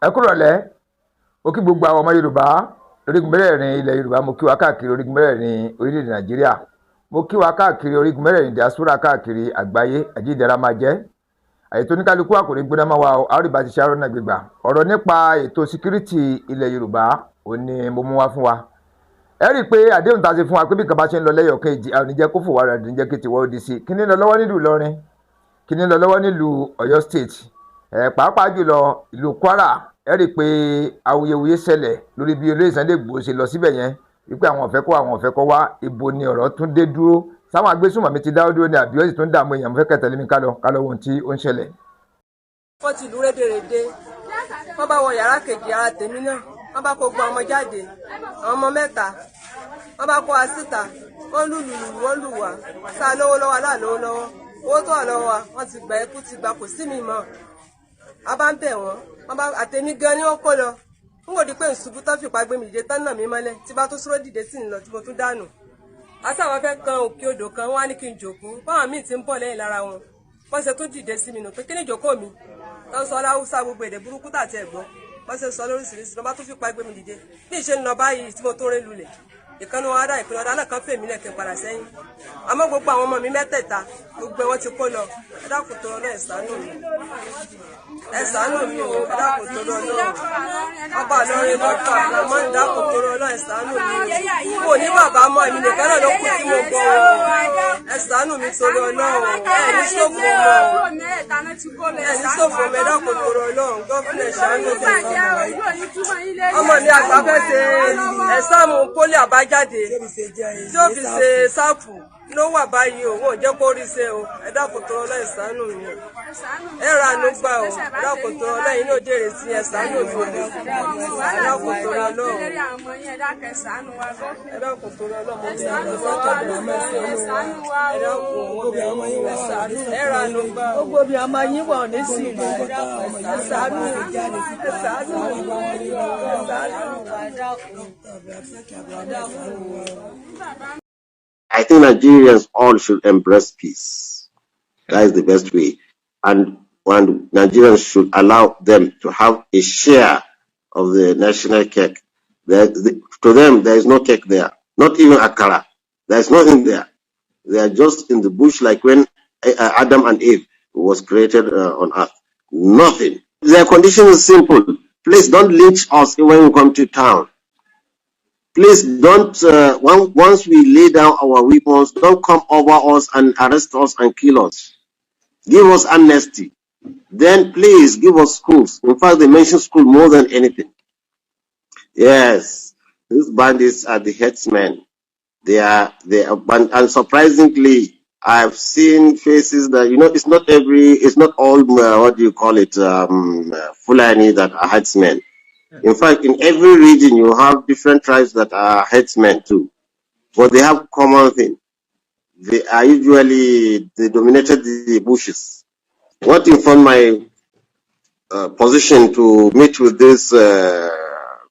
ẹ kúrọ̀lẹ́ mo kí gbogbo àwọn ọmọ Yorùbá orígun mẹ́rẹ̀ẹ̀rin ilẹ̀ Yorùbá, mo kí wa káàkiri orígun mẹ́rẹ̀ẹ̀rin orílẹ̀-èdè Nàìjíríà, mo kí wa káàkiri orígun mẹ́rẹ̀ẹ̀rin diaspora káàkiri àgbáyé. àjíǹdẹ̀ra máa jẹ́ àyè tó oníkálukú àkòrí gbóná máa wà ó, àríbá ti ṣe àrọ́nà gbígbà. ọ̀rọ̀ nípa ètò síkírítì ilẹ̀ Yorùbá ò ní mo mú wá fún wa. ẹ rí i pé àdéhùn tá a ṣe fún wa pé bí nǹkan bá ṣe ń lọ lẹ́yọ̀ kejì àwọn oníjẹ́ kó fòwárà rẹ̀ níjẹ́ kí tiwọ́ ó di sí. kí ni lọ lọ́wọ́ nílùú Ìlọrin, kí ni lọ lọ́wọ́ nílùú Ọ̀yọ́ state, pàápàá jùlọ ìlú Kwara. ẹ rí i pé awuyewuye ṣẹlẹ̀ lórí bí olóyè Sunday Igboho ṣe lọ síbẹ̀ yẹn wípé àwọn ọ̀fẹ́ kọ́ wá. ibo ni ọ̀rọ̀ tún dé dúró? sáwọn agbésùnmọ̀mí ti dáwọ́ dúró ní àbí ó sì tún dààmú èèyàn? mo fẹ́ kẹ́ tẹ̀lé mi ká lọ ohun tí ó ń ṣẹlẹ̀. wọ́n ti lù rédèrèdè, wọ́n bá wọ yàrá kejì ara tèmi náà, wọ́n bá kó gbọ́ ọmọ jáde, àwọn ọmọ mẹ́ta, wọ́n bá kó wa síta, wọ́n lù wọ́n lù wá, sáà lówó lọ́wọ́ aláàlówó lọ́wọ́, owó tó wà lọ́wọ́ wa wọ́n ti gbà ẹkú ti gbà, kò sí mi mọ́. a bá ń bẹ̀ wọ́n bá àtẹ̀mí gan ni wọ́n kó lọ. n kò di pé ìṣubú tán fipá gbé mi dìde tán náà mi mọ́lẹ̀, tí bá tó sọ́rọ́ dìde sí ń lọ tí mo tún dànù. àtàwọn fẹ́ kan òkè odò kan, wọ́n á ní kí n jòkó, báwọn míì ti ń bọ̀ lẹ́yìn lára wọn, wọ́n ṣe tún dìde sí mi nù pé kí ni ìjókòó mi tó ń sọ láwùsá gbogbo èdè burúkú tàti ẹ̀gbọ́n, wọ́n ṣe sọ lóríṣiríṣi, ló bá tún fipá gbé mi dìde bí ìṣe ń lọ báyìí tí mo tó rẹ́ lulẹ̀. ìkànnì wọn adá ìpínlẹ̀ ọ̀dà náà kan fèmí lẹ̀ kí n padà sẹ́yìn, àmọ́ gbogbo àwọn ọmọ mi mẹ́tẹ̀ẹ̀ta gbogbo wọn ti kó lọ. ẹ dákun tó lọ ẹ ṣàánú mi, ẹ ṣàánú mi o, ẹ dákun tó lọ náà ọba lọrin lọ́pọ̀ àmọ́ ẹ dákun tó lọ náà ẹ ṣàánú mi o. mo ní bàbá mọ́ èmi nìkan náà ló kù tí mo gbọ́ o, ẹ ṣàánú mi tó lọ náà o, ẹ ní sófò mọ́ o, ẹ ní sófò mọ́, ẹ dákun tó lọ náà gọ́fìnà ṣàánú mi. ọmọ mi àgbà fẹ́ ṣe ẹ̀sáàmù pólì àbájáde tí ó fi ṣe sáàpù ló wà báyìí o, wọn ò jẹ́ kó rí ṣe o, ẹ dákun tó lọ ẹ ṣàánú mi, ẹ ra àánú gbà o, ẹ dákun tó lọ lẹ́yìn náà jèrè sí ẹ ṣàánú mi, ẹ dákun tó lọ lọ, ẹ dákun tó lọ lọ, mo ti àwọn ọmọ mẹ́sàn-án ẹ dákun ẹ ra àánú gbà o. gbogbo bí a máa yín wọ̀ ní sí ìlú ẹ ṣàánú ẹ ṣàánú I think Nigerians all should embrace peace. That is the best way. And Nigerians should allow them to have a share of the national cake. To them, there is no cake there. Not even akara. There is nothing there. They are just in the bush like when Adam and Eve was created on earth. Nothing. Their condition is simple. Please don't lynch us when we come to town. Please don't, once we lay down our weapons, don't come over us and arrest us and kill us. Give us amnesty. Then please give us schools. In fact, they mention school more than anything. Yes, these bandits are the headsmen. They are, and surprisingly, I've seen faces that, it's not all, what do you call it, Fulani that are headsmen. In fact, in every region, you have different tribes that are headsmen too. But they have common thing. They dominated the bushes. What informed my position to meet with these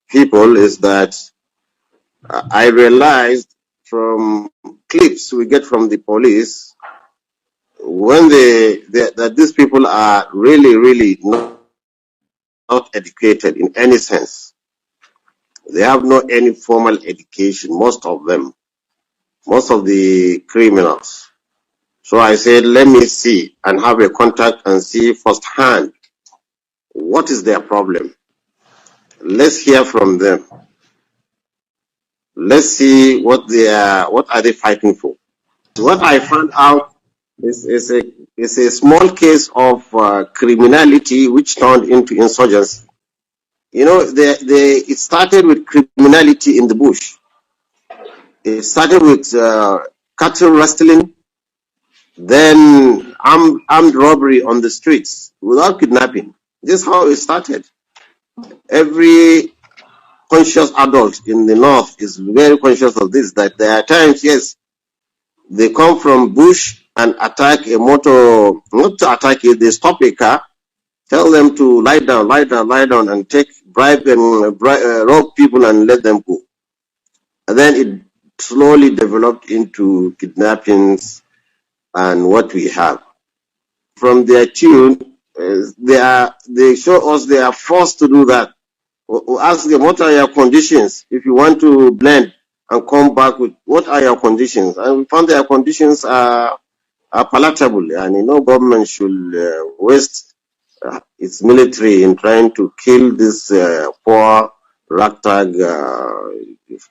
people is that I realized from clips we get from the police when that these people are really not educated in any sense. They have no any formal education, most of them, most of the criminals. So I said, let me see and have a contact and see firsthand what is their problem. Let's hear from them. Let's see what are they fighting for. What I found out is a small case of criminality which turned into insurgency. It started with criminality in the bush. It started with cattle rustling, then armed robbery on the streets without kidnapping. This is how it started. Every conscious adult in the north is very conscious of this, that there are times, yes, they come from bush and attack a motor, not to attack it, they stop a car, tell them to lie down, and take bribe and rob people and let them go. And then it slowly developed into kidnappings and what we have. From their tune, they show us they are forced to do that. We ask them, what are your conditions if you want to blend and come back with what are your conditions? And we found their conditions are palatable, and no government should waste its military in trying to kill this poor ragtag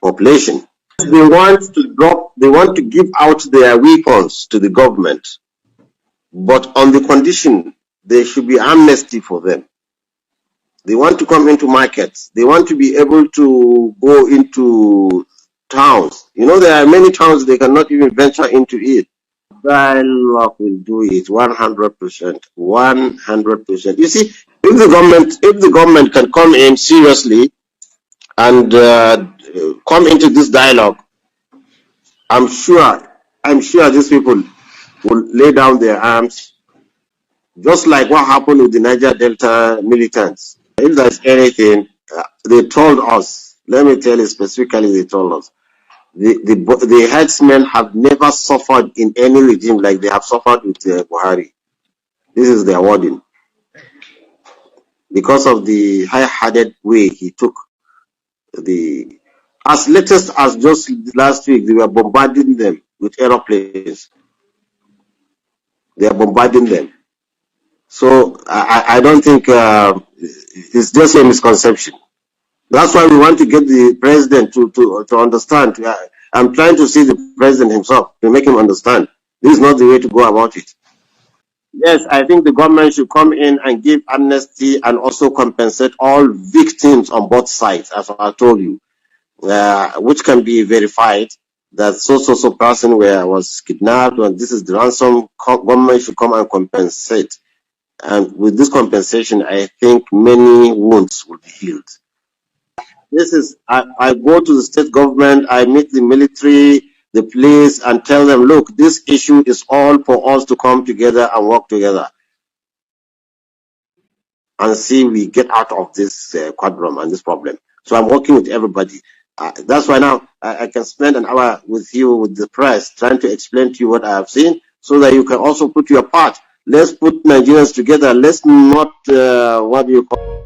population. They want to give out their weapons to the government, but on the condition there should be amnesty for them. They want to come into markets. They want to be able to go into towns. There are many towns they cannot even venture into it. Dialogue will do it 100%. 100%. You see, if the government can come in seriously and come into this dialogue, I'm sure these people will lay down their arms, just like what happened with the Niger Delta militants. If there's anything, they told us, let me tell you specifically, they told us, the headsmen have never suffered in any regime like they have suffered with Buhari. This is their wording. Because of the high-handed way he took as latest as just last week, they were bombarding them with aeroplanes. They are bombarding them. So I don't think it's just a misconception. That's why we want to get the president to understand. I'm trying to see the president himself to make him understand. This is not the way to go about it. Yes, I think the government should come in and give amnesty and also compensate all victims on both sides, as I told you, which can be verified that so person was kidnapped and this is the ransom. Government should come and compensate. And with this compensation, I think many wounds will be healed. I go to the state government, I meet the military, the police, and tell them, look, this issue is all for us to come together and work together and see we get out of this quadrum and this problem. So I'm working with everybody. That's why now I can spend an hour with you, with the press, trying to explain to you what I have seen so that you can also put your part. Let's put Nigerians together. Let's not, what do you call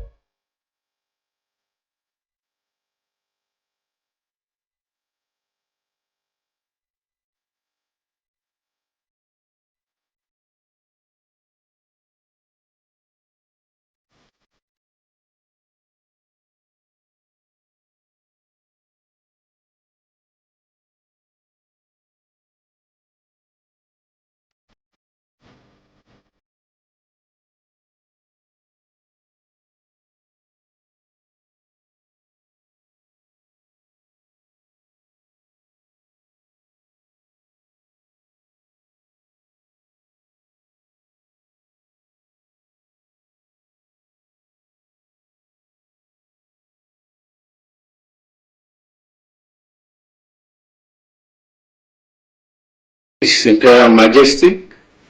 His Imperial Majesty,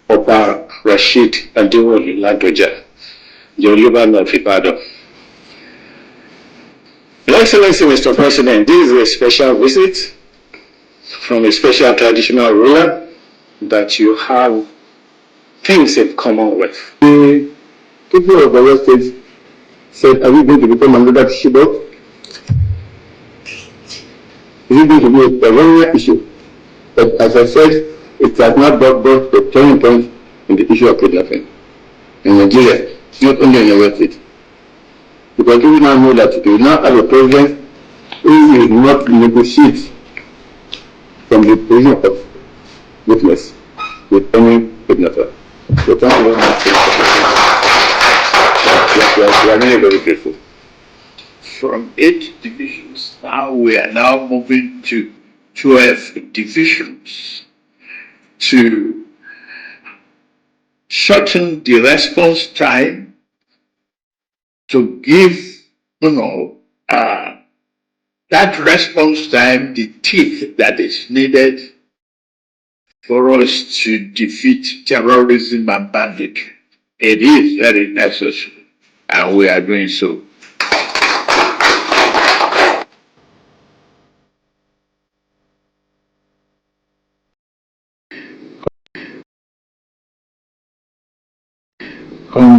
Oba Rashid Adewale Ladoja, the Oluban of Ibadan. Your Excellency, Mr. President, this is a special visit from a special traditional ruler that you have things in common with. The people of Oyo State said, are we going to become another Chibok? Is it going to be a perennial issue? But as I said, it has not brought the turning point in the issue of kidnapping in Nigeria, not only in Oyo State. Because we now know that we now have a president who will not negotiate from the position of witness with any kidnapper. So thank you very much. We are really very grateful. From 8 divisions, now we are now moving to 12 divisions to shorten the response time to give, that response time the teeth that is needed for us to defeat terrorism and banditry. It is very necessary, and we are doing so.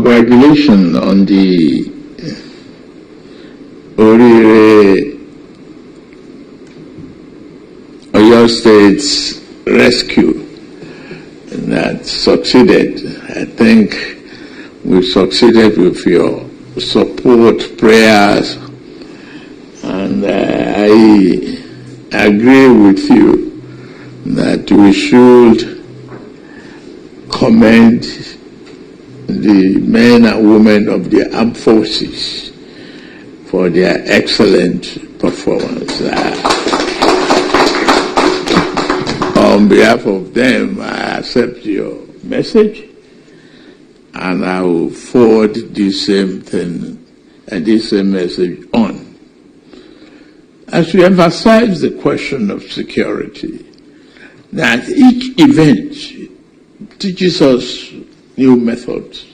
congratulations on the Oyo State's rescue that succeeded. I think we succeeded with your support, prayers, and I agree with you that we should commend the men and women of the armed forces for their excellent performance. On behalf of them, I accept your message, and I will forward the same thing and this same message on. As we emphasize the question of security, that each event teaches us new methods,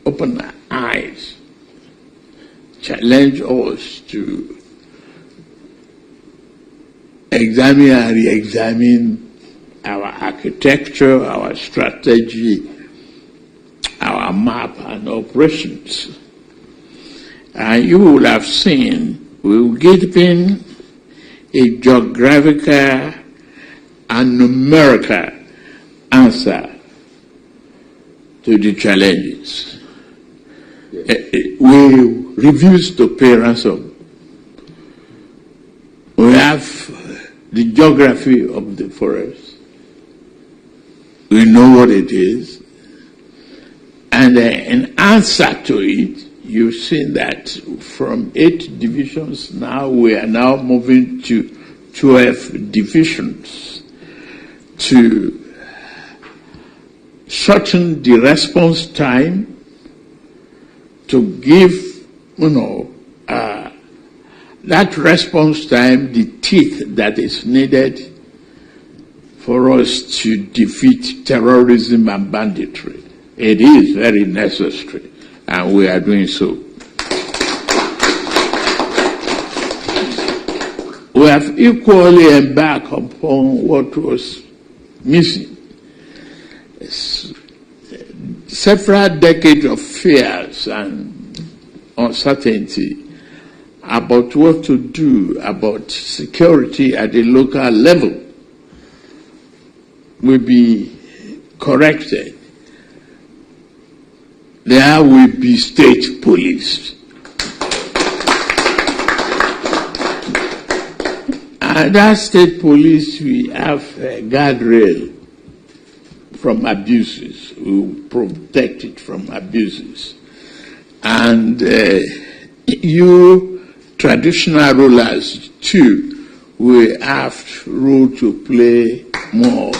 open our eyes, challenge us to examine and re-examine our architecture, our strategy, our map and operations. And you will have seen we will give in a geographical and numerical answer to the challenges. We refuse to pay ransom. We have the geography of the forest. We know what it is. And in answer to it, you've seen that from 8 divisions now, we are now moving to 12 divisions to shorten the response time, to give, that response time the teeth that is needed for us to defeat terrorism and banditry. It is very necessary, and we are doing so. We have equally embarked upon what was missing. Several decades of fears and uncertainty about what to do about security at the local level will be corrected. There will be state police. And that state police, we have a guardrail from abuses. We will protect it from abuses. And you traditional rulers too will have role to play more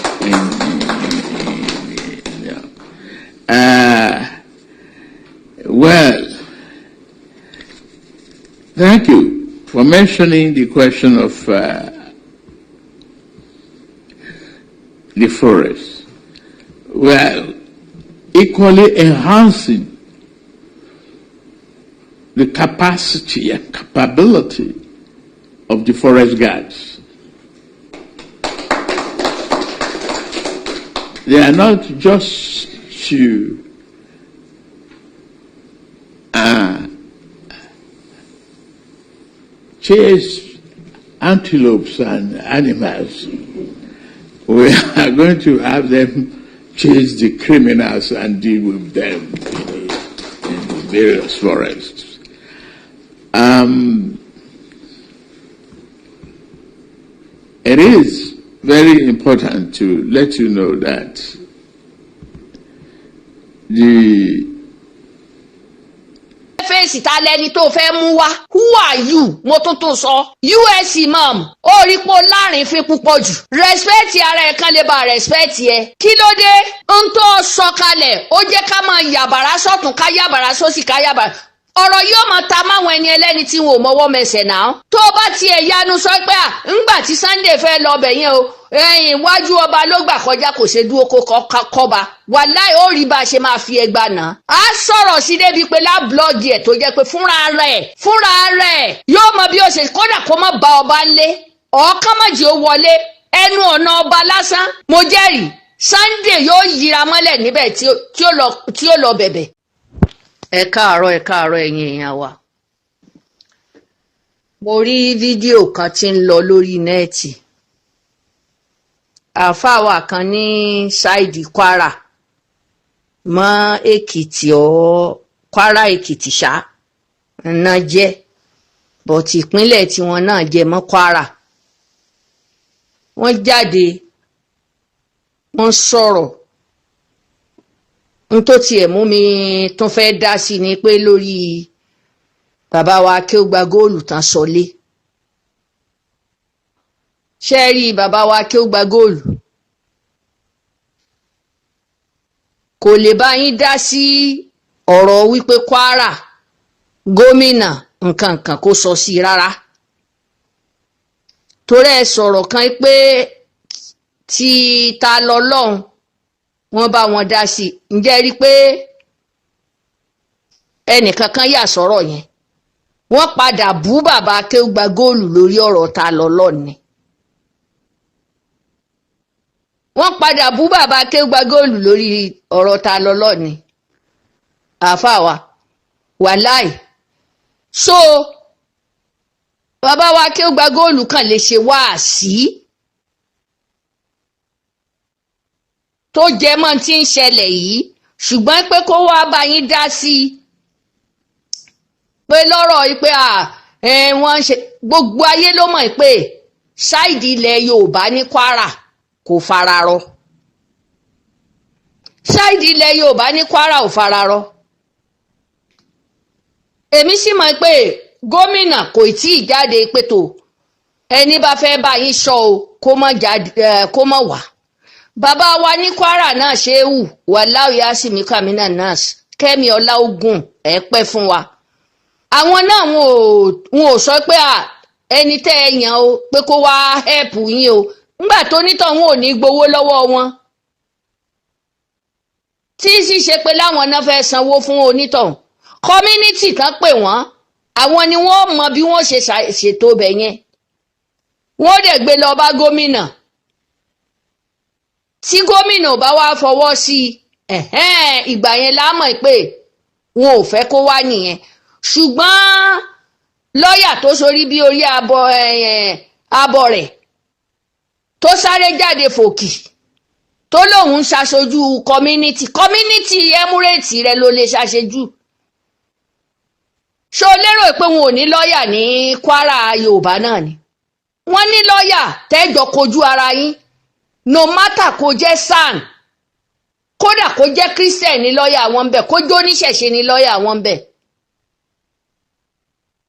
well, thank you for mentioning the question of the forest. Well, equally enhancing the capacity and capability of the forest guards. They are not just to chase antelopes and animals. We are going to have them chase the criminals and deal with them in various forests. It is very important to let you know that the fèsì ta lẹni tó fẹ́ mú wá. Who are you? Mo tún sọ. US imam ó rí pò láàrin fi púpọ̀ jù. Respect ara ẹ̀ kan lè bá respect ẹ. Kí ló dé? Ń tó sọ kalẹ̀ ó jẹ́ ká máa yàbàrá sọ́tún ká yàbàrá sósì ká yàbàrá. Ọ̀rọ̀ yóò máa ta máwọn ẹni ẹlẹ́ni tí wọn ò mọwọ́ mẹsẹ̀ náà. Tó bá tiẹ̀ yanu sọ pé ńgbà tí Sunday fẹ́ lọ bẹ̀ yẹn o, iwájú ọba ló gbà kọjá kò ṣe dúró kọ́ba. Wàláì ó rí bá a ṣe máa fi ẹgbà náà. A sọ̀rọ̀ sí débi pé láblọ́ọ̀gì ẹ̀ tó jẹ́ pé fúnra rẹ̀ yóò mọ bí ó ṣe kódà kó má ba ọba ńlé. Ọ̀ọ́kán mọ̀jì ó wọlé ẹnu ọ̀nà ọba lásán. Mo jẹ́rìí Sunday yóò yíra mọ́lẹ̀ níbẹ̀ tí ó lọ bẹ̀bẹ̀. ẹ káàárọ̀ ẹ̀yin èèyàn wa. Mo rí fídíò kan tí ń lọ lórí nẹ́ẹ̀tì. Àáfàá wa kan ní ṣáìdì Kwara mọ́ Èkìtì Kwara Èkìtì ṣá náà jẹ́ bọ̀tì ìpínlẹ̀ tiwọn náà jẹ́ mọ́ Kwara. Wọ́n jáde wọ́n sọ̀rọ̀. N tó tiẹ̀ mú mi tún fẹ́ dá sí ni pé lórí bàbá wa kí ó gba góòlù tán sọlé. Ṣé ẹ rí bàbá wa kí ó gba góòlù? Kò lè bá yín dá sí ọ̀rọ̀ wípé Kwara gómìnà nǹkan kan kó sọ sí rárá. Torí ẹ sọ̀rọ̀ kan pé tí ta lọ lọ́hùn wọ́n bá wọn dá sí. Ǹjẹ́ rí pé ẹnìkankan yà sọ̀rọ̀ yẹn? Wọ́n padà bú bàbá kí ó gba góòlù lórí ọ̀rọ̀ ta lọ lọ́ni. Wọ́n padà bú bàbá kí ó gba góòlù lórí ọ̀rọ̀ ta lọ lọ́ni. Àáfàá wa wàláì. So bàbá wa kí ó gba góòlù kan lè ṣe wáàsí tó jẹ mọ́ tí ń ṣẹlẹ̀ yìí, ṣùgbọ́n pé kó wá bá yín dá sí i pé lọ́rọ̀ yìí pé wọ́n ń ṣe gbogbo ayé ló mọ̀ pé ṣáìdì ilẹ̀ Yorùbá ní Kwara kò fararọ. Ṣáìdì ilẹ̀ Yorùbá ní Kwara ò fararọ. Èmi sì mọ̀ pé gómìnà kò tí ì jáde pé tó ẹni bá fẹ́ bá yín sọ o kó mọ̀ wá. Bàbá wa ní Kwara náà Ṣéhù wàláhù yásímì kàmínà nas Kẹ́mi Ọláògùn ẹ pẹ́ fún wa. Àwọn náà wọn ò sọ pé ẹni tẹ́ ẹ yàn o pé kó wá hẹ́pù yín o nígbà tó nítàn wọn ò ní gbowó lọ́wọ́ wọn. Tí sì ṣe pé láwọn náà fẹ́ sanwó fún onítọ̀hún. Community kan pè wọ́n, àwọn ni wọ́n mọ bí wọ́n ṣe ṣètò bẹ̀ yẹn. Wọ́n dẹ̀ gbé lọ bá gómìnà. Tí gómìnà bá wá fọwọ́ sí ìgbà yẹn la mọ̀ pé wọn ò fẹ́ kó wá nìyẹn. Ṣùgbọ́n lọ́ọ̀yà tó sorí bí orí abọ́ rẹ̀ tó sáré jáde fòkì tó lóun ń ṣaṣojú community Emirates rẹ̀ ló lè ṣaṣojú. Ṣó lérò pé wọn ò ní lọ́ọ̀yà ní Kwara Yorùbá náà ni? Wọ́n ní lọ́ọ̀yà tẹ́jọ kojú ara yín. No matter kó jẹ́ SAN kódà kó jẹ́ Christian ní lọ́ọ̀yà wọn bẹ̀, kó jẹ́ oníṣẹ̀ṣe ní lọ́ọ̀yà wọn bẹ̀.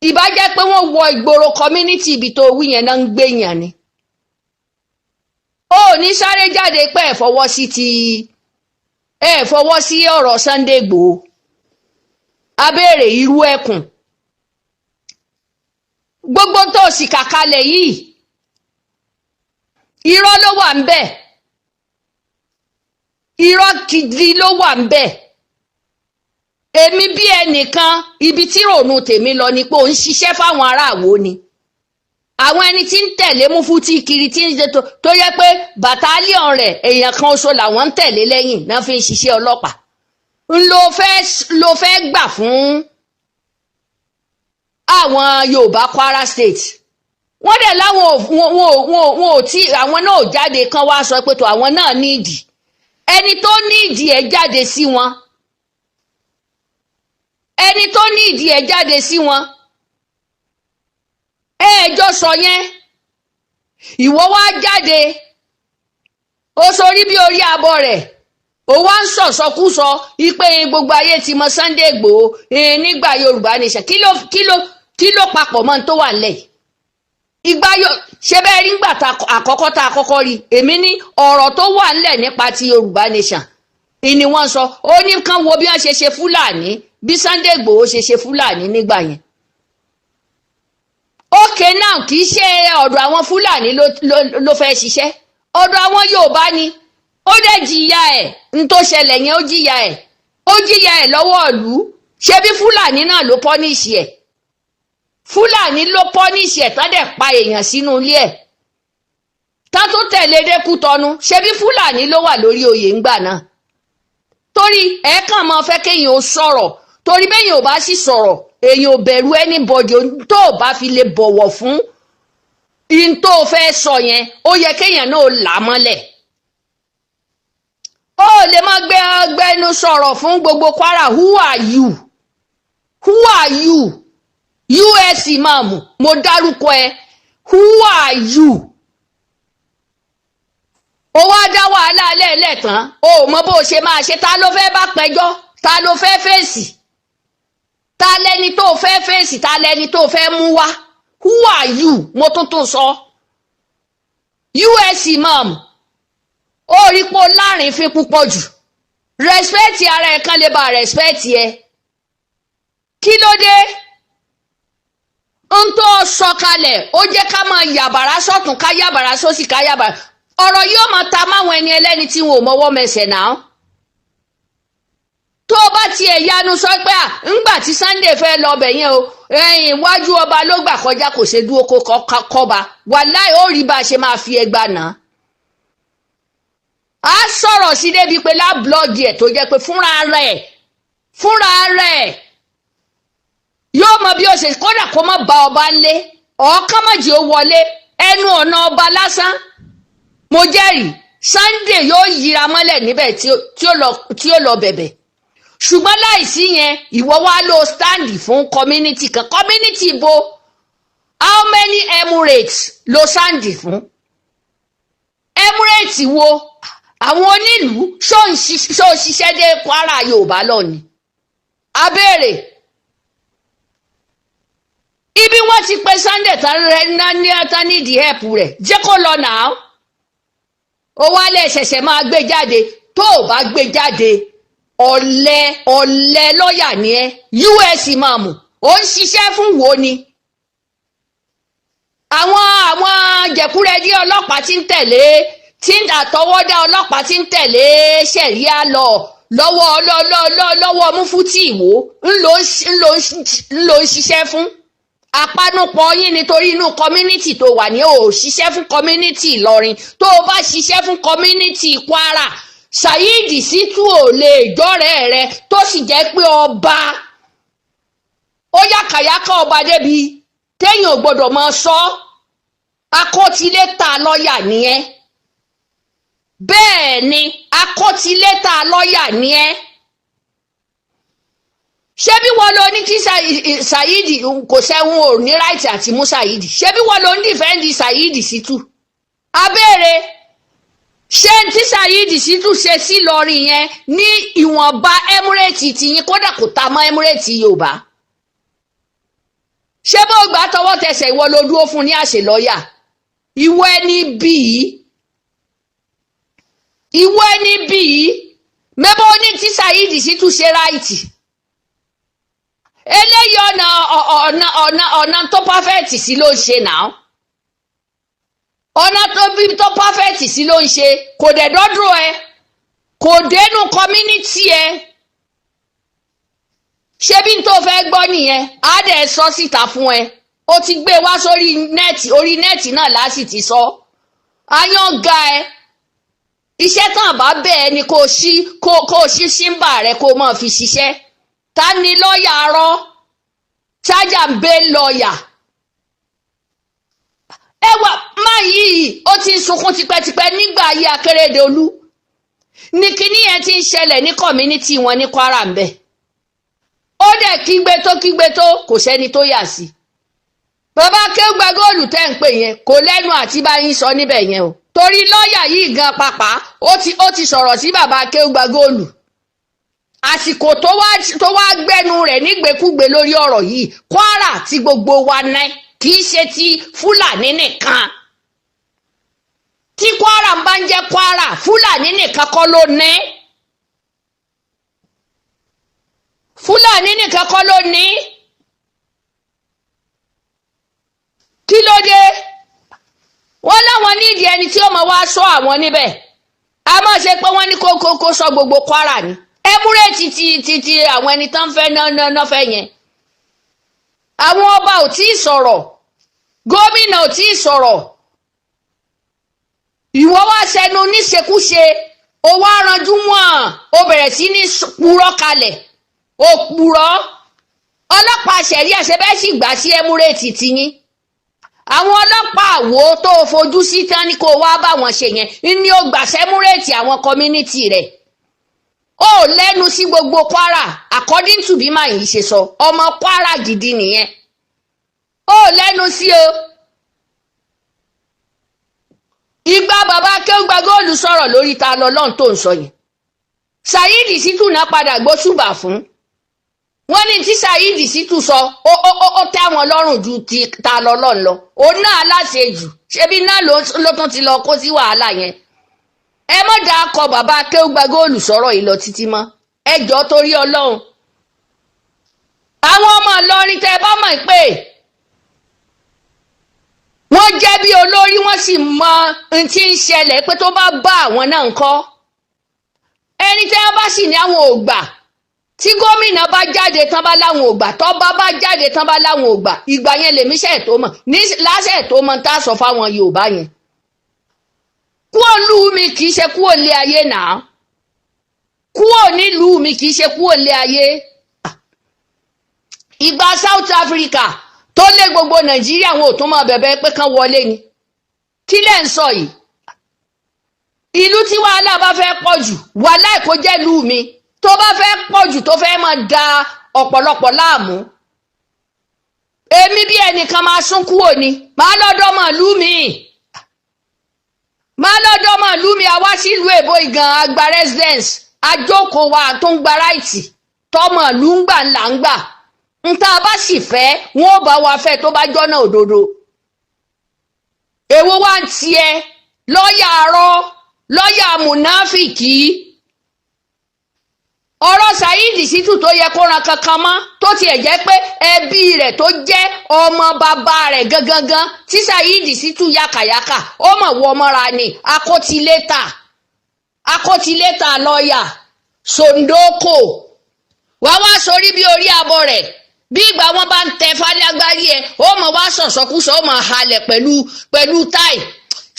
Ìbá jẹ́ pé wọ́n wọ ìgboro community ibi tó wí yẹn náà ń gbé yàn ni. Ó ní sáré jáde pé ẹ fọwọ́ sí ọ̀rọ̀ Sunday Igboho. Abéèrè irú ẹkùn. Gbogbo tó sì kàkalẹ̀ yìí irọ́ ló wà ń bẹ̀. Irọ́ gidi ló wà ń bẹ̀. Èmi bí ẹnìkan ibi tí rònú tèmi lọ ni pé ó ń ṣiṣẹ́ fáwọn aráàwọ̀ ni. Àwọn ẹni tí ń tẹ̀lé Mufti kiri tí ń ṣe tó yẹ pé bàtálíọ̀n rẹ̀ èèyàn kan oṣù làwọn ń tẹ̀lé lẹ́yìn náà fi ń ṣiṣẹ́ ọlọ́pàá. Ló fẹ́ gbà fún àwọn Yorùbá Kwara State. Wọ́n dẹ̀ láwọn ò tí àwọn náà ò jáde kan wá sọ pé tó àwọn náà nídìí. Ẹni tó nídìí ẹ̀ jáde sí wọn. Ẹni tó nídìí ẹ̀ jáde sí wọn. Ẹjọ́ sọ yẹn. Ìwọ wá jáde. Ó sorí bí orí abọ́ rẹ̀. Ó wá ń sọ̀sọkúsọ ipe gbogbo ayé ti mọ Sunday Igboho nígbà Yorùbá nation. Kí ló papọ̀ mọ́ tó wà nílẹ̀ yìí? Ìgbà ṣe bẹ́ẹ̀ rí ńgbà àkọ́kọ́ tá a kọ́kọ́ rí èmi ní ọ̀rọ̀ tó wà nílẹ̀ nípa ti Yorùbá nation ìní wọ́n sọ ó ní kán wo bí wọ́n ṣe Fúlàní bí Sunday Igboho ṣe Fúlàní nígbà yẹn. Ókè náà kì í ṣe ọ̀dọ̀ àwọn Fúlàní ló fẹ́ ṣiṣẹ́ ọ̀dọ̀ àwọn Yorùbá ni ó dẹ̀ jìyà ẹ̀ ń tó ṣẹlẹ̀ yẹn ó jìyà ẹ̀ lọ́wọ́ ìlú ṣe bí Fúlàní náà ló pọ́níṣì ẹ̀. Fúlàní ló pọ́níṣì ẹ̀ tán dẹ̀ pa èèyàn sínú ilé ẹ̀ tán tó tẹ̀lé dẹ́kú tọnu ṣe bí Fúlàní ló wà lórí oyè ńgbà náà. Torí ẹ̀ẹ̀kan máa fẹ́ kéèyàn ó sọ̀rọ̀ torí bẹ́yìn ò bá sì sọ̀rọ̀ èyàn ò bẹ̀rù anybody tó ò bá fi lè bọ̀wọ̀ fún in tó fẹ́ sọ yẹn ó yẹ kéèyàn náà là mọ́lẹ̀ ó lè má gbé ọgbẹ́nu sọ̀rọ̀ fún gbogbo Kwara. Who are you? Who are you? US imam mo dárúkọ ẹ. Who are you? ó wá dá wàhálà lẹ́ẹ̀lẹ́tàn ó mọ bó ṣe máa ṣe. Ta ló fẹ́ bá pẹjọ́? Ta ló fẹ́ fèsì? Ta lẹni tó fẹ́ fèsì? Ta lẹni tó fẹ́ mú wá? Who are you? Mo tún sọ. US imam ó rí pé láàrin fi púpọ̀ jù. Respect ara ẹ̀ kan lè bá respect ẹ. Kí ló dé? Ń tó sọ̀kalẹ̀ ó jẹ́ ká máa yàbàrá sọ́tún ká yàbàrá sósì ká yàbàrá. Ọ̀rọ̀ yóò máa ta máwọn ẹni ẹlẹ́ni tí wọn ò mọwọ́ mẹsẹ̀ náà. Tó bá tiẹ̀ yanu sọ pé ńgbà tí Sunday fẹ́ lọ bẹ̀ yẹn o ẹ̀yìn iwájú ọba ló gbà kọjá kò ṣe dúró kó kọ́ba wàláì ó rí bá a ṣe máa fi ẹgbà náà. A sọ̀rọ̀ sí débi pé láblọ́ọ̀gì ẹ̀ tó jẹ́ pé fúnra rẹ̀ yóò mọ bí ó ṣe kódà kó má ba ọba ńlé ọ̀ọ́kán méjì ó wọlé ẹnu ọ̀nà ọba lásán. Mo jẹ́rìí Sunday yóò yíra mọ́lẹ̀ níbẹ̀ tí ó lọ bẹ̀bẹ̀. Ṣùgbọ́n láìsí yẹn ìwọ wá ló stand fún community kan. Community bo how many Emirates ló stand fún? Emirates wo? Àwọn onílùú ṣó ṣiṣẹ́ dé Kwara Yorùbá lọ ni? Abéèrè. Ibi wọ́n ti pe Sunday tán nídìí help rẹ̀ jẹ́ kó lọ náà. Ó wá lè ṣẹ̀ṣẹ̀ máa gbé jáde. Tó o bá gbé jáde ọ̀lẹ lọ́yà ni ẹ́. US imam ó ń ṣiṣẹ́ fún wo ni? Àwọn jẹ̀kúrẹ́dí ọlọ́pàá tí ń tẹ̀lé tí àtọwọ́dá ọlọ́pàá tí ń tẹ̀lé ṣẹ̀ríà lọ́wọ́ Mufti Ìwó ńlò ń ṣiṣẹ́ fún. Àpanupọ̀ yín nítorí inú community tó wà ní ò ṣiṣẹ́ fún community Ìlọrin. Tó o bá ṣiṣẹ́ fún community Kwara Saheed Shittu ò lè jọ́rẹ̀ rẹ tó sì jẹ́ pé ọba ó yàkàyàkà ọba débi téèyàn ò gbọ́dọ̀ máa sọ akọ́tilétà lọ́ọ̀yà ni ẹ́. Bẹ́ẹ̀ ni akọ́tilétà lọ́ọ̀yà ni ẹ́. Ṣé bí wọ́n lọ ní kí Saheed kò sẹ́wọ̀n ò ní right àti mú Saheed? Ṣé bí wọ́n lọ ń dìfẹ́ǹdì Saheed Shittu? Abéèrè. Ṣé tí Saheed Shittu ṣe sí lọrin yẹn ní ìwọ̀nba Emirates ti yín kódà kò ta mọ́ Emirates Yorùbá? Ṣé bó gbà tọwọ́ tẹsẹ̀ ìwọ ló dúró fún ní àṣẹ lọ́ọ̀yà? Ìwọ ẹni bíi mẹ́bọ́ ní tí Saheed Shittu ṣe ráìtì. Eléyìí ọ̀nà tó pàfẹ́ẹ̀tì sí ló ń ṣe náà. Ọ̀nà tó pàfẹ́ẹ̀tì sí ló ń ṣe kò dẹ̀ dọ́dọ̀ ẹ kò dénú community ẹ. Ṣé bí n tó fẹ́ gbọ́ nìyẹn á dẹ̀ sọ síta fún ẹ. Ó ti gbé wá sórí nẹ́ẹ̀tì orí nẹ́ẹ̀tì náà láti ti sọ. Ayán ga ẹ. Iṣẹ́ tán bá bẹ́ẹ̀ ni kò ṣí símbà rẹ kó máa fi ṣiṣẹ́. Ta ni lọ́ọ̀yà rọ́? Chájà ń bẹ lọ́ọ̀yà. Ẹwà má yìí ó ti ń sunkún tipẹ́tipẹ́ nígbà ayé Akérédolú. Ní kíní yẹn ti ń ṣẹlẹ̀ ní community wọn ní Kwara ń bẹ. Ó dẹ̀ kígbe tó kò sẹ́ni tó yà sí. Bàbá Akéwùgbà góòlù tẹ́ ń pè yẹn kò lẹ́nu àti bá yín sọ níbẹ̀ yẹn o. Torí lọ́ọ̀yà yìí gan pàpà ó ti sọ̀rọ̀ sí bàbá Akéwùgbà góòlù. Àsìkò tó wá gbẹ́nu rẹ̀ nígbèkúgbè lórí ọ̀rọ̀ yìí Kwara tí gbogbo wa ná kì í ṣe ti Fúlàní nìkan. Tí Kwara bá ń jẹ́ Kwara Fúlàní nìkan kọ́ ló ní. Fúlàní nìkan kọ́ ló ní. Kí ló dé? Wọ́n láwọn nídìí ẹni tí ó máa wá sọ àwọn níbẹ̀. A máa ṣe pé wọ́n ní kó sọ gbogbo Kwara ni. Emirates ti àwọn ẹni tán fẹ́ náà fẹ́ yẹn. Àwọn ọba ò tí ì sọ̀rọ̀. Gómìnà ò tí ì sọ̀rọ̀. Ìwọ wá sẹnu níṣekúṣe. Ó wá ranjú wọ́n. Ó bẹ̀rẹ̀ sí ní purọ́ kalẹ̀. òpùrọ́ ọlọ́pàá ṣẹ̀rí ẹ̀ṣẹ̀ bẹ́ẹ̀ sì gbà sí Emirate tiyín àwọn ọlọ́pàá àwo tó fojú sí tán ni kó wá bá wọn ṣe yẹn ní ó gbà sí Emirate àwọn community rẹ̀ ó lẹ́nu sí gbogbo Kwara according to bí màá yìí ṣe sọ ọmọ Kwara gidi nìyẹn ó lẹ́nu sí o. Ìgbà bàbá Akéwùgbà góòlù sọ̀rọ̀ lórí ta lọ́lọ́run tó ń sọ yẹn Saheed Shittu náà padà gbóṣùbà fún wọ́n ní tí Saheed Shittu sọ ó tẹ́ àwọn lọ́rùn ju ti ta lọ́lọ́run lọ òun náà aláṣejù ṣebí náà ló tún ti lọ kó sí wàhálà yẹn ẹ mọ̀ dá akọ bàbá Akéwùgbà góòlù sọ̀rọ̀ yìí lọ títí mọ́ ẹ jọ̀ọ́ torí Ọlọ́run àwọn ọmọ Ìlọrin tẹ́ bá mọ̀ pé wọ́n jẹ́ bí olórí wọ́n sì mọ ohun tí ń ṣẹlẹ̀ pé tó bá bá àwọn náà ń kọ́ ẹni tẹ́ bá sì ní àwọn ògbà tí gómìnà bá jáde tán bá láwọn ògbà tọ́ba bá jáde tán bá láwọn ògbà ìgbà yẹn lèmi ṣe tó mọ̀ ní láṣẹ tó mọ̀ tá a sọ fáwọn Yorùbá yẹn kúò lù mí kì í ṣe kúò lé ayé náà kúò nílùú mi kì í ṣe kúò lé ayé ìgbà South Africa tó lé gbogbo Nàìjíríà wọn ò tún máa bẹ̀bẹ̀ pé kán wọlé ni kí lẹ́ ń sọ yìí ìlú tí wàhálà bá fẹ́ pọ̀ jù wàhálà kò jẹ́ ìlú mi tó bá fẹ́ pọ̀ jù tó fẹ́ máa da ọ̀pọ̀lọpọ̀ láàmú èmi bí ẹnìkan máa sún kúrò ni máa lọ́dọ̀ màálù mi àwa sílùú èbó ìgàn àgbà residence àjókòó wa tó ń gba ráìtì tọmọ ìlú ń gbà ńlá ń gbà ń tá a bá sì fẹ́ wọn ò bá wa fẹ́ tó bá jọ́nà òdodo èwo wá ń tiẹ̀ lọ́ọ̀yà arọ́ lọ́ọ̀yà mùnáfìkì ọ̀rọ̀ Saheed Shittu tó yẹ kó ran kankan mọ́ tó tiẹ̀ jẹ́ pé ẹbí rẹ̀ tó jẹ́ ọmọ bàbá rẹ̀ gangan tí Saheed Shittu yàkàyàkà ó mọ̀ wọ ọmọra ni akótilétà lọ́ọ̀yà sondoko wá wá sórí bí orí abọ́ rẹ̀ bí ìgbà wọn bá ń tẹ fálẹ́ agbárí ẹ ó mọ̀ wá sọ̀sọ́kúsọ ó mọ̀ halẹ̀ pẹ̀lú táì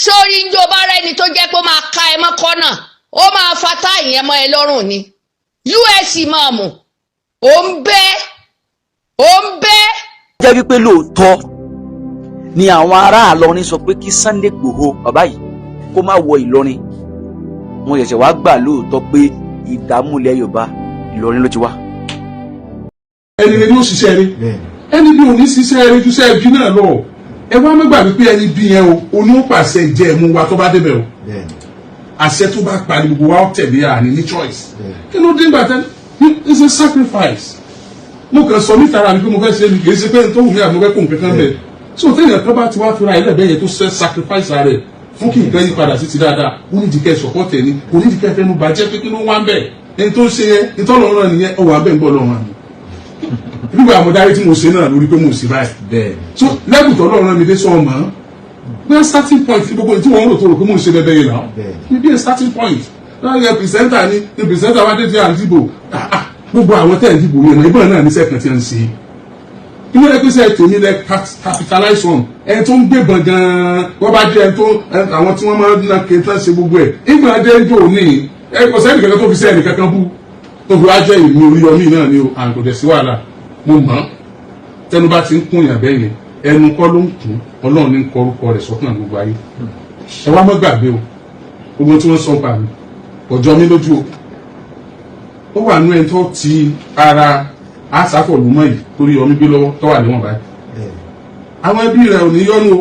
sórí ń jó bá rẹ́ni tó jẹ́ pé ó máa ka ẹ mọ́ kọ́nà ó máa fa táì yẹn mọ́ ẹ lọ́rùn ni US máàmù ó ń bẹ́. jẹ́ wípé lóòótọ́ ni àwọn ará Ìlọrin sọ pé kí Sunday Igboho bàbá yìí kó má wọ Ìlọrin wọn ṣẹ̀ṣẹ̀ wá gbà lóòótọ́ pé ìdààmú ilẹ̀ Yorùbá Ìlọrin ló ti wá. ẹni ni ó ṣiṣẹ́ rí ẹni bí òní ṣiṣẹ́ rí ju ṣẹ́ bí náà lọ ẹ wá mẹ́gbà wípé ẹni bí yẹn o onípàṣẹ jẹ́ ẹ̀mú wa tó bá débẹ̀ o àṣẹ tó bá parí gbogbo wa ó tẹ̀lé àní ní choice kí ló dé gbàtẹ́ it's a sacrifice mo kàn sọ níta mi pé mo fẹ́ ṣe kì í ṣe pé n tó wù mí àmọ́ fẹ́ kó nǹkan kan bẹ̀ so téèyàn kan bá ti wá fira ilẹ̀ bẹ́ẹ̀ yẹn tó ṣe sacrifice rẹ̀ fún kí nǹkan yí padà sí ti dáadáa ó ní dìkẹ́ support ẹ̀ ní kò ní dìkẹ́ fẹ́ nu bàjẹ́ pé kí ló wá ń bẹ̀ ẹni tó ń ṣe yẹn ìtọ́lọ́run nìyẹn ọwọ́ abẹ́ ń bọ̀ lọ́wọ́ àmì nígbà àmọ̀dárí tí mo ṣe náà lórí pé mo sì báyìí so lẹ́bùn tó lọ́run mi dé sọ ọmọ bí a starting point gbogbo tí wọ́n rò tó rò pé mo ṣe bẹ́ẹ̀ yẹn náà ní bí a starting point láyé pìrìsẹ́ńtà ní pìrìsẹ́ńtà wá dé à ń dìbò gbogbo àwọn tẹ̀ ń dìbò yẹn náà ìbọn náà ní sẹ́kàn tí a ń ṣe inú ẹ pèsè tèmi lẹ capitalize on ẹni tó ń gbébọn gan-an wọ́n bá dé ẹni tó àwọn tí wọ́n máa ń ná kéńtà ṣe gbogbo ẹ̀ ìgbà dé ń jò ní ẹ kò sẹ́ni kankan tó fi sẹ́ni kankan bú tó fi wá jẹ́ ìlú Oríyọmí náà ni àgọ́dẹ̀ sí wàhálà mo mọ̀ tẹnu bá ti ń kún yàn bẹ́ẹ̀ yẹn ẹnu kọ́ ló ń kún Ọlọ́run ní kọ orúkọ rẹ̀ sọ́kàn gbogbo ayé ẹ wá mọ́ gbàgbé o gbogbo tí wọ́n sọ pa mi ọjọ́ mi lójú o ó wà nú ẹni tó ti ara àṣàfọ̀lùmọ́ yìí torí ọmí gbé lọ́wọ́ tó wà níwọ̀n báyìí àwọn ẹbí rẹ̀ ò ní yọ́nú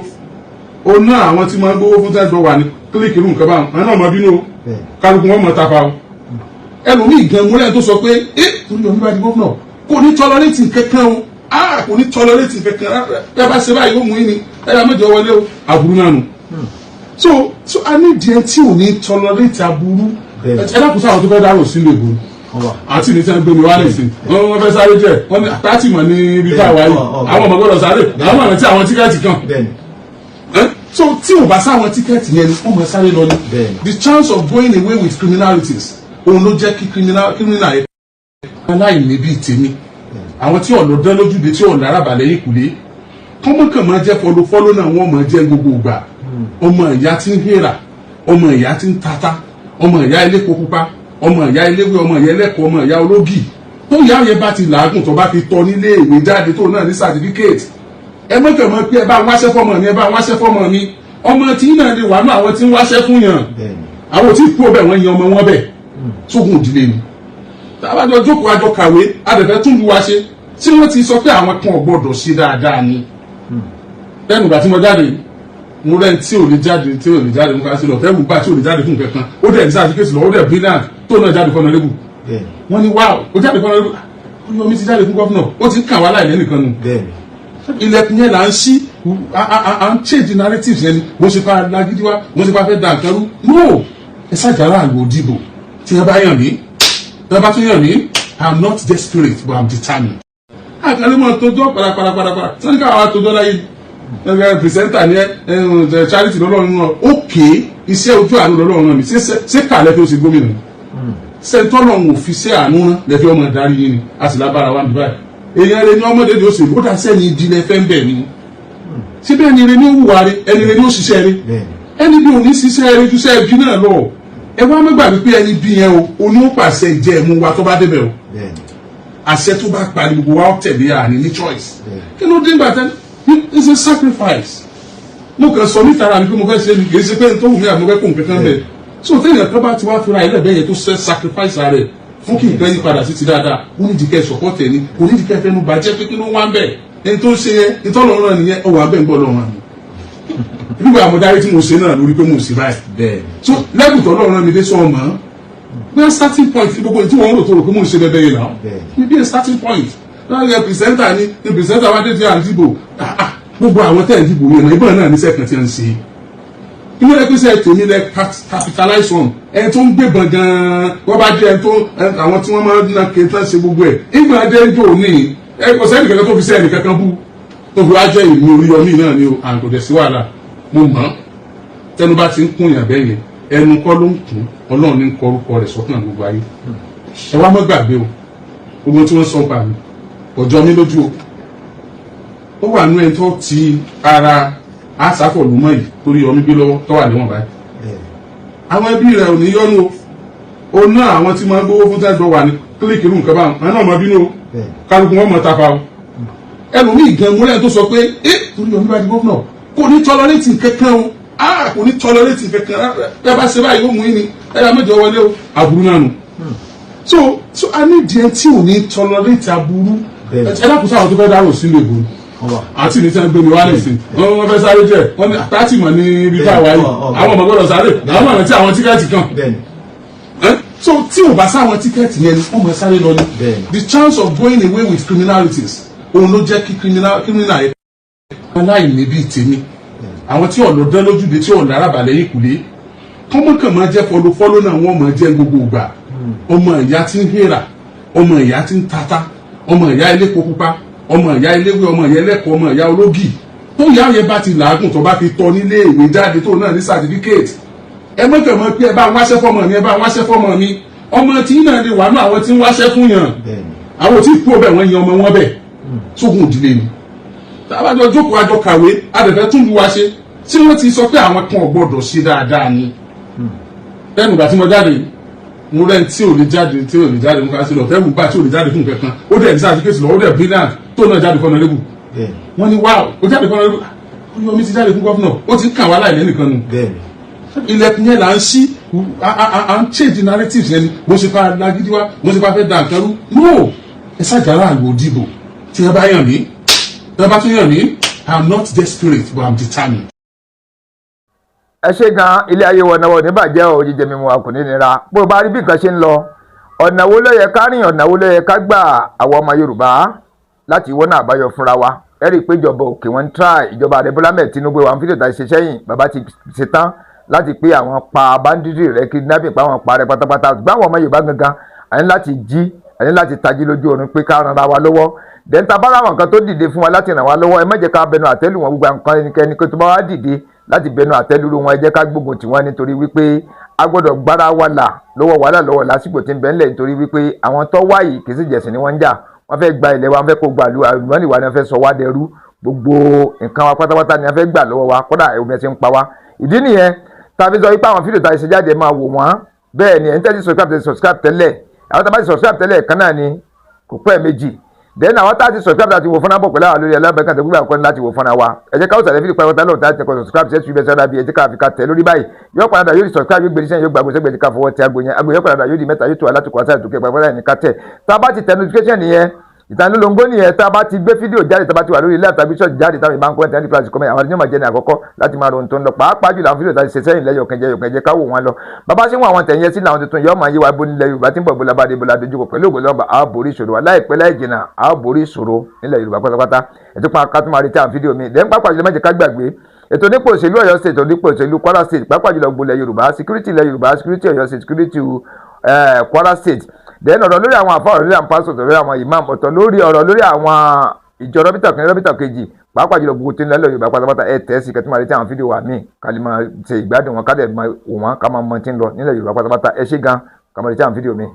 o ná àwọn tí máa ń gbówó fún tẹ́gbọ́ wà ní kílíkì irú nǹkan báwọn àwọn náà mọ bínú o kálukú wọn mọ tapa o ẹlòmíì gan múlẹ̀ tó sọ pé torí ọmí bá di gómìnà kò ní tọ́lọ́rẹ́tì kankan o kò ní tọ́lọ́rẹ́tì kankan rárá ẹ bá ṣe báyìí ó mú yín ni ẹ yà mẹ́jọ wọlé o àbúrú náà nù so a ní díẹ̀ tí ò ní tọ́lọ́rẹ́tì àbúrú ẹ dákun sáwọn tó fẹ́ dárò sílé ìbò àti ní sẹ́ni gbé mi wá lẹ́sìn wọ́n fẹ́ sáré jẹ́ wọ́n ní àtàtì mọ̀ ní ibi tá a wáyé àwọn ọmọ gbọ́dọ̀ sáré àwọn ọmọ tí àwọn tíkẹ́ẹ̀tì kan so tí ò bá sáwọn tíkẹ́ẹ̀tì yẹn ni wọ́n mọ̀ sáré lọ ní the chance of going away with criminalities òun ló jẹ́ kí criminal yẹn aláìní bíi tèmi àwọn tí ọ̀nà dán lójúde tí ọ̀nà arábàlẹ̀ yìí kùlé kọ́mọ́kàn máa jẹ́ fọlọ́fọ́lọ́ náà wọ́n máa jẹ́ gbogbo ìgbà ọmọ ìyá tí ń hèrà ọmọ ìyá tí ń tata ọmọ ìyá elépo pupa ọmọ ìyá eléwé ọmọ ìyá ẹlẹ́kọ̀ọ́ ọmọ ìyá ológì tó ìyá yẹn bá ti làágùn tó bá fi tọ́ nílé ìwé jáde tó náà ní certificate ẹ mọ̀kàn mọ́ pé ẹ bá wáṣẹ́ fọ́mọ mi ẹ bá wáṣẹ́ fọ́mọ mi ọmọ tí náà lè wà ní àwọn tí ń wáṣẹ́ fún yàn àwọn tí kú ọbẹ̀ wọ́n yan ọmọ wọn bẹ̀ sógun ìdílé ni tàbájọ jókòó àjọ kàwé adẹ̀fẹ́ tún lu wa ṣe tí wọ́n ti sọ pé àwọn kan ò gbọ́dọ̀ ṣe dáadáa ni lẹ́nu ìgbà tí mo jáde mo rẹ́ tí ò lè jáde mo kà sí lọ fẹ́ wù bá tí ò lè jáde fún kankan ó dẹ̀ ní certificate lọ ó dẹ̀ brilliant tó náà jáde fọ́nà lébù wọ́n ní wáò ó jáde fọ́nà lébù ó yọ mi ti jáde fún gọ́fúnà ó ti ń kà wá láìlẹ́ nìkan nù ilẹ̀kùn yẹn là ń ṣí à ń change narratives yẹn ni mo ṣe fa lágídí wá mo ṣe fa fẹ́ da nǹkan rú no ẹ ṣàjára àlò òdìbò tí ẹ bá yàn mí tí ẹ bá tún yàn mí I'm not desperate but I'm determined. àkàlẹ́ mọ̀ tójọ́ parapara sani ká àwọn àtòjọ́ láyé ẹ pìrìsẹ́ńtà ni ẹ charity lọ́lọ́run náà ókè iṣẹ́ ojú àánú lọ́lọ́run náà mi ṣé kàlẹ́ tó ṣe gómìnà sẹ́ńtọ́lọ́run ò fi ṣe àánú náà lẹ́fẹ́ ọmọ ìdarí yín ni a sì lábára wa níbàyìí èèyàn rẹ ní ọmọdé ni ó ṣèlú ó dá sẹ́ni ìdílé fẹ́ ń bẹ̀ ni síbẹ̀ ẹni rẹ ní ó wùwà rẹ ẹni rẹ ní ó ṣiṣẹ́ rẹ ẹni bí òní ṣiṣẹ́ rẹ ju sẹ́ẹ̀ bí náà lọ ẹ wá mẹ́gbà wípé ẹni bí yẹn o oní ó pàṣẹ ìjẹ́ ẹ̀mú wa tó bá débẹ̀ o àṣẹ tó bá parí gbogbo wa ó tẹ̀lé àní ní choice kí ló dé gbàtẹ́ it's a sacrifice mo kàn sọ níta ara mi pé mo fẹ́ ṣe ni kì í ṣe pé n tó wù mí àmọ́ fẹ́ kó nǹkan kan bẹ̀ so téèyàn kan bá ti wá fira ẹlẹ́bẹ̀ẹ́ yẹn tó ṣe sacrifice rẹ̀ fún kí nǹkan yí padà sí ti dáadáa ó ní dìkẹ́ sọ̀pọ̀tẹ̀ ni kò ní dìkẹ́ fẹ́nu bàjẹ́ pé kí ló wá ń bẹ̀ ẹni tó ń ṣe yẹn ìtọ́lọ́run nìyẹn ọwọ́ abẹ́ ń bọ̀ lọ́rùn àmì nígbà àmọ̀dárí tí mo ṣe náà lórí pé mo ṣe báyìí so lẹ́bùn tọ́lọ́run mi dé sọ ọmọ bí a starting point gbogbo tí wọ́n rò tó rò pé mo ṣe bẹ́ẹ̀ yẹn náà bí a starting point láàrin pìrìsẹ́ńtà ni pìrìsẹ́ńtà wá dé tí à ń dìbò gbogbo àwọn tẹ̀ ń dìbò yẹn náà ìbọn náà ní sẹ́kàn tí a ń ṣe inú rẹ pèsè tèmi lẹ capitalize on ẹni tó ń gbébọn gan-an wọ́n bá jẹ́ ẹni tó àwọn tí wọ́n máa ń na kéńtà ṣe gbogbo ẹ̀ ìgbà adéjọ́ ní kò sẹ́ni kankan tó fi sẹ́ni kankan bú tó fi wá jẹ́ ìlú Oríyọmí náà ni àgọ́dẹ̀ sí wàhálà mo mọ̀ tẹnu bá ti ń kún yàn bẹ́ẹ̀ yẹn ẹnu kọ́ ló ń kún Ọlọ́run ní kọ orúkọ rẹ̀ sọ́kàn gbogbo ayé ẹ wá mọ́ gbàgbé o gbogbo tí wọ́n sọ pa mi ọjọ́ mi lójú o ó wà nú ẹni tó ti ara àṣàfọ̀ ló mọ̀ yìí torí ọmọ gbé lọ́wọ́ tó wà níwọ̀n báyìí àwọn ẹbí rẹ̀ ò ní yọ́nú o ná àwọn tí máa gbówó fún tẹ́jọ́ wà ní kílíkì irú nǹkan báwọn àwọn náà máa bínú o kálukú wọn mọ̀ tapa o ẹlòmíì gan múlẹ̀ tó sọ pé torí ọmọ bá di gómìnà kò ní tọ́lọ́rẹ́tì kankan o kò ní tọ́lọ́rẹ́tì kankan ẹ bá ṣe báyìí ó mú yín ni ẹ yà mẹ́jọ wọlé o àbúrú náà nù so a ní díẹ̀ tí ò ní tọ́lọ́rẹ́tì àbúrú ẹ dákun sáwọn tó fẹ́ dárò sílé ìbò àti ní sẹ́ni gbẹ̀mí wálé sí wọ́n fẹ́ sáré jẹ́ wọ́n ní àtàtì mọ̀ ní ibi káwá yìí àwọn ọmọ gbọ́dọ̀ sáré àwọn ọmọ tí àwọn tíkẹ́ẹ̀tì kan so tí ò bá sáwọn tíkẹ́ẹ̀tì yẹn ni wọ́n mọ̀ sáré lọ ní the chance of going away with criminalities òun ló jẹ́ kí criminal yẹn aláìní bíi tèmi àwọn tí ọ̀lọ́ dán lójúde tí ọ̀lọ́ arábàlẹ̀ yìí kùlé kọ́mọ́kàn máa jẹ́ fọlọ́fọ́lọ́ náà wọ́n máa jẹ́ gbogbo ìgbà ọmọ ìyá tí ń hèrà ọmọ ìyá tí ń tata ọmọ ìyá elépo pupa ọmọ ìyá eléwé ọmọ ìyá ẹlẹ́kọ̀ọ́ ọmọ ìyá ológì tó ìyá yẹn bá ti làágùn tó bá fi tọ́ nílé ìwé jáde tó náà ní certificate ẹ mọ̀kàn mọ́ pé ẹ bá wáṣẹ́ fọ́mọ mi ẹ bá wáṣẹ́ fọ́mọ mi ọmọ tí náà lè wà ní àwọn tí ń wáṣẹ́ fún yàn àwọn tí kú ọbẹ̀ wọ́n yan ọmọ wọn bẹ̀ sógun ìdílé ni tàbájọ jókòó àjọ kàwé adẹ̀fẹ́ tún lu wa ṣe tí wọ́n ti sọ pé àwọn kan ò gbọ́dọ̀ ṣe dáadáa ni lẹ́nu ìgbà tí mo jáde mo rẹ́ tí ò lè jáde mo kà sí lọ fẹ́ wù bá tí ò lè jáde fún kankan ó dẹ̀ ní certificate lọ ó dẹ̀ brilliant tó náà jáde fọ́nà lébù wọ́n ní wáò ó jáde fọ́nà lébù ó yọ mi ti jáde fún gọ́fúnà ó ti ń kà wá láìlẹ́ nìkan nù ilẹ̀kùn yẹn là ń ṣí à ń change narratives yẹn ni mo ṣe fa lágídí wá mo ṣe fa fẹ́ da nǹkan rú no ẹ ṣàjára àlò òdìbò tí ẹ bá yàn mí tí ẹ bá tún yàn mí I'm not desperate but I'm determined. ẹ ṣe gan ilé ayé wọn náwó níbàjẹ́ ò jíjẹ mímu wa kò ní nira bó o bá rí bí nǹkan ṣe ń lọ ọ̀nà wo ló yẹ ká rìn ọ̀nà wo ló yẹ ká gbà àwọn ọmọ Yorùbá láti wọ́n náà àbáyọ fúnra wa ẹ rí i pé ìjọba òkè wọn ń try ìjọba ààrẹ Bọ́lá Ahmed Tinubu àwọn fídíò tá a ṣe sẹ́yìn bàbá ti ṣe tán láti pé àwọn pa bandits rẹ kidnapping pa àwọn pa rẹ pátápátá gbá àwọn ọmọ Yorùbá gangan àní láti jí àní láti tají lójú oorun pé ká ran ara wa lọ́wọ́ dẹ́ńtà bá láwọn nǹkan tó dìde fún wa láti ràn wá lọ́wọ́ ẹ má jẹ́ ká bẹnu àtẹ́lù wọn gbogbo nǹkan ẹnikẹ́ni tó bá wá dìde láti bẹnu àtẹ́lù wọn ẹ jẹ́ ká gbógun tì wọ́n nítorí wípé a gbọ́dọ̀ gbára wa là lọ́wọ́ wàhálà lọ́wọ́ lásìkò tí ń bẹ ńlẹ̀ nítorí wípé àwọn tó wá yìí kì í sì jẹ̀sìn ni wọ́n ń jà wọ́n fẹ́ gba ilẹ̀ wa wọ́n fẹ́ kó gba àlùmọ́nì wa ni wọ́n fẹ́ sọ wá dẹrú gbogbo nǹkan wa pátápátá ni wọ́n fẹ́ gbà lọ́wọ́ wa kódà omi ẹ̀sìn ń pa wá ìdí nìyẹn tàbí sọ wípé àwọn fídíò tá a ṣe jáde máa wò wọ́n bẹ́ẹ̀ ni ẹni tẹ́tí subscribe tẹ́lẹ̀ àwọn tàbí subscribe tẹ́lẹ̀ kan náà ni kò pẹ́ méjì then àwọn tá a ti subscribe láti wo fúnra bọ̀ pẹ̀lú àwọn lórí ẹlẹ́bẹ̀ẹ́ kan tó gbé àkọ́ni láti wo fúnra wa ẹ jẹ́ ká ó sàlẹ̀ fílì pàápàá tálọ̀ tá a ti kọ́ subscribe ṣe ṣùgbọ́n ṣẹ́dá bí ẹ jẹ́ ká fi ká tẹ̀ lórí báyìí yóò padà yóò di subscribe yóò gbé iṣẹ́ yóò gbàgbé sẹ́gbẹ̀ẹ́ ká fọwọ́ tẹ agbo yóò padà yóò di mẹ́ta yóò tó alátukọ̀ àti àtúkẹ́ pàápàá ní ká tẹ̀ tá a bá ti tẹ notification nìyẹn ìtanilóńgbò nìyẹn tá a bá ti gbé fídíò jáde tá a bá ti wà lórí ilé àtàbí ṣọ́ọ̀ṣì jáde táwọn ìbá ń kọ́ ẹ̀ńtẹ́ni plus kọ́mẹ́ àwọn ènìyàn máa jẹ́ ní àkọ́kọ́ láti máa ronú tó ń lọ pàápàá jùlọ àwọn fídíò tá a ti ṣe sẹ́yìn lẹ́yọ̀ kẹjẹ ká wò wọn lọ bàbá ṣé wọn àwọn tẹ̀yẹ sí làwọn tuntun yóò máa yé wa bó nílẹ̀ Yorùbá tí ń bọ̀ bó labade bó ladojúkọ pẹ̀lú ògbó lọ́ba a borí ìṣòro láìpẹ́ láì jìnnà a borí ìṣòro nílẹ̀ Yorùbá pátápátá ètò pa ká tó máa retí àwọn fídíò mi lẹ́yìn pápá jùlọ má jẹ́ ká gbàgbé ètò nípò òṣèlú Ọ̀yọ́ state ètò nípò òṣèlú Kwara state pàápàá jùlọ gbolẹ̀ Yorùbá security ilẹ̀ Yorùbá security Ọ̀yọ́ state security Kwara state then ọ̀rọ̀ lórí àwọn àfa ọ̀rọ̀ lórí àwọn pásítọ̀ ọ̀rọ̀ lórí àwọn imam ọ̀tọ̀ lórí ọ̀rọ̀ lórí àwọn ìjọ rọ́bìtà kan rọ́bìtà kejì pàápàá jùlọ gbogbo tí ń lẹ́lẹ̀ Yorùbá pátápátá ẹ̀ tẹ́ sí kẹ́tí máa retí àwọn fídíò wa míì ká lè máa ṣe ìgbádùn wọn ká dẹ̀ máa wò wọ́n ká máa mọ tí ń lọ nílẹ̀ Yorùbá pátápátá ẹ ṣé gan ká máa retí àwọn fídíò míì.